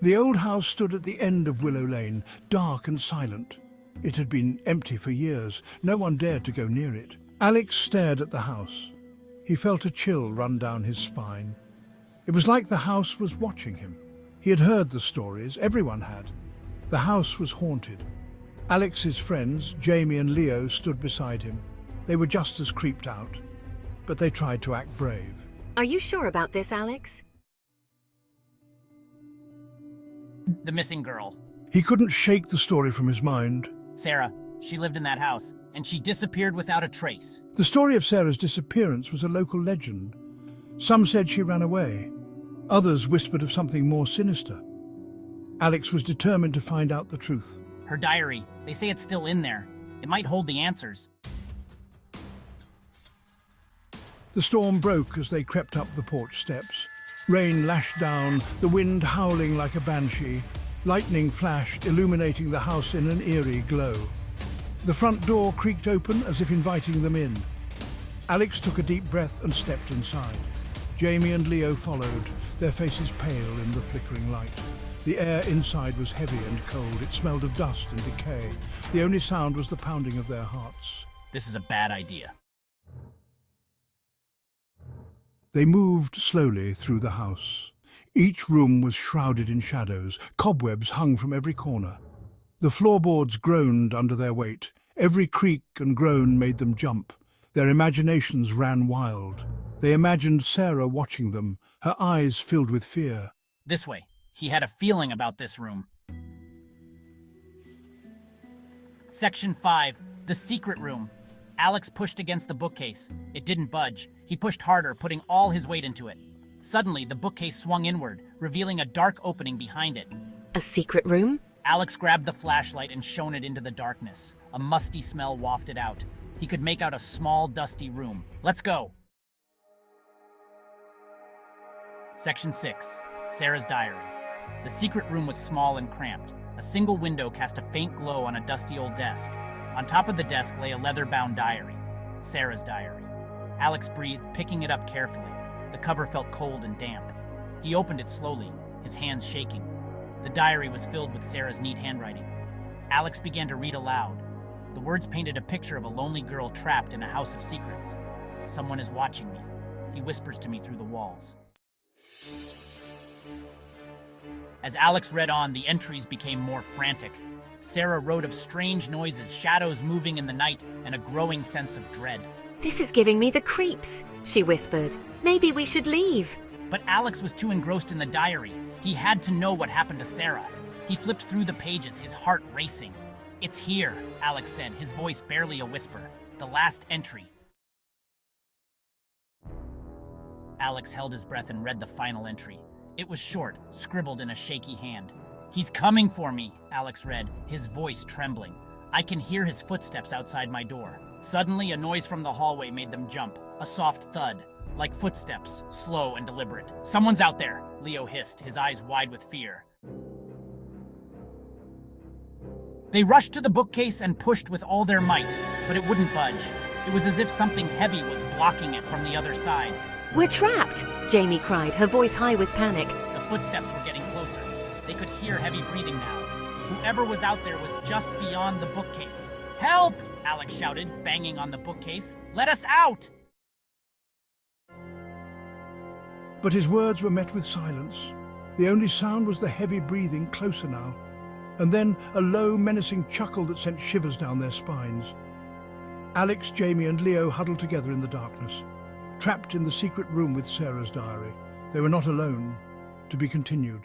The old house stood at the end of Willow Lane, dark and silent. It had been empty for years. No one dared to go near it. Alex stared at the house. He felt a chill run down his spine. It was like the house was watching him. He had heard the stories, everyone had. The house was haunted. Alex's friends, Jamie and Leo, stood beside him. They were just as creeped out, but they tried to act brave. Are you sure about this, Alex? The missing girl. He couldn't shake the story from his mind. Sarah. She lived in that house, and she disappeared without a trace. The story of Sarah's disappearance was a local legend. Some said she ran away. Others whispered of something more sinister. Alex was determined to find out the truth. Her diary. They say it's still in there. It might hold the answers. The storm broke as they crept up the porch steps. Rain lashed down, the wind howling like a banshee. Lightning flashed, illuminating the house in an eerie glow. The front door creaked open as if inviting them in. Alex took a deep breath and stepped inside. Jamie and Leo followed, their faces pale in the flickering light. The air inside was heavy and cold. It smelled of dust and decay. The only sound was the pounding of their hearts. This is a bad idea. They moved slowly through the house. Each room was shrouded in shadows. Cobwebs hung from every corner. The floorboards groaned under their weight. Every creak and groan made them jump. Their imaginations ran wild. They imagined Sarah watching them, her eyes filled with fear. This way. He had a feeling about this room. Section 5. The secret room. Alex pushed against the bookcase. It didn't budge. He pushed harder, putting all his weight into it. Suddenly, the bookcase swung inward, revealing a dark opening behind it. A secret room? Alex grabbed the flashlight and shone it into the darkness. A musty smell wafted out. He could make out a small, dusty room. Let's go! Section 6. Sarah's diary. The secret room was small and cramped. A single window cast a faint glow on a dusty old desk. On top of the desk lay a leather-bound diary. Sarah's diary. Alex breathed, picking it up carefully. The cover felt cold and damp. He opened it slowly, his hands shaking. The diary was filled with Sarah's neat handwriting. Alex began to read aloud. The words painted a picture of a lonely girl trapped in a house of secrets. Someone is watching me. He whispers to me through the walls. As Alex read on, the entries became more frantic. Sarah wrote of strange noises, shadows moving in the night, and a growing sense of dread. This is giving me the creeps, she whispered. Maybe we should leave. But Alex was too engrossed in the diary. He had to know what happened to Sarah. He flipped through the pages, his heart racing. It's here, Alex said, his voice barely a whisper. The last entry. Alex held his breath and read the final entry. It was short, scribbled in a shaky hand. He's coming for me, Alex read, his voice trembling. I can hear his footsteps outside my door. Suddenly, a noise from the hallway made them jump. A soft thud, like footsteps, slow and deliberate. Someone's out there, Leo hissed, his eyes wide with fear. They rushed to the bookcase and pushed with all their might, but it wouldn't budge. It was as if something heavy was blocking it from the other side. We're trapped, Jamie cried, her voice high with panic. The footsteps were getting closer. They could hear heavy breathing now. Whoever was out there was just beyond the bookcase. Help! Alex shouted, banging on the bookcase. Let us out! But his words were met with silence. The only sound was the heavy breathing closer now, and then a low, menacing chuckle that sent shivers down their spines. Alex, Jamie, and Leo huddled together in the darkness, trapped in the secret room with Sarah's diary. They were not alone. To be continued.